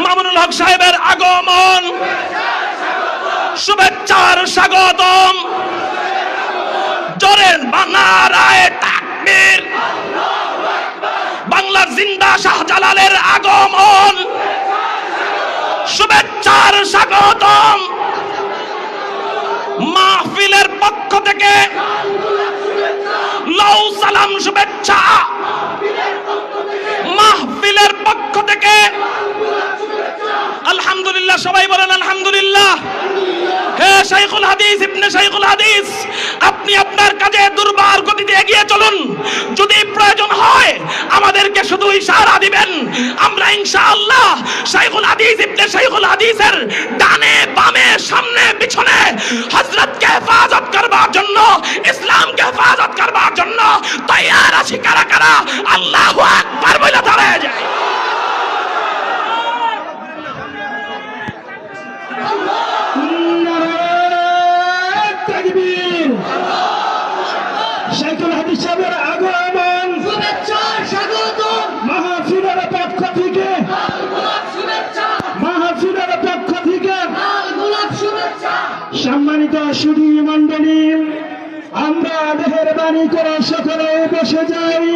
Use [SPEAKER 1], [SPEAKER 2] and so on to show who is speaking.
[SPEAKER 1] মামুনুল হক সাহেবের আগমন, শুভেচ্ছার স্বাগতম, জোরে নারায়ে তাকবীর। বাংলার জিন্দা শাহজালালের আগমন, শুভেচ্ছার স্বাগতম। মাহফিলের পক্ষ থেকে লাউ সালাম শুভেচ্ছা, মাহফিলের পক্ষ থেকে আলহামদুলিল্লাহ। সবাই বলেন আলহামদুলিল্লাহ। হে শাইখুল হাদিস, ইবনে শাইখুল হাদিস, আপনি আপনার কাজে দুর্বার গতিতে এগিয়ে চলুন। যদি প্রয়োজন হয় আমাদেরকে শুধু ইশারা দিবেন, আমরা ইনশাআল্লাহ শাইখুল হাদিস, ইবনে শাইখুল হাদিসের ডানে বামে সামনে পিছনে হযরতকে হেফাজত করবার জন্য, ইসলামকে হেফাজত করবার জন্য তৈয়ার আছি। কারা কারা আল্লাহু আকবার বলে দাঁড়ায় যায়?
[SPEAKER 2] শাইখুল হাদিস সাহেবের আগমন, শুভেচ্ছা স্বাগতম। মাহফিলের পক্ষ থেকে, মাহফিলের পক্ষ থেকে সম্মানিত সুধী মণ্ডলী, আমরা মেহেরবানি করে সকলে বসে যাই।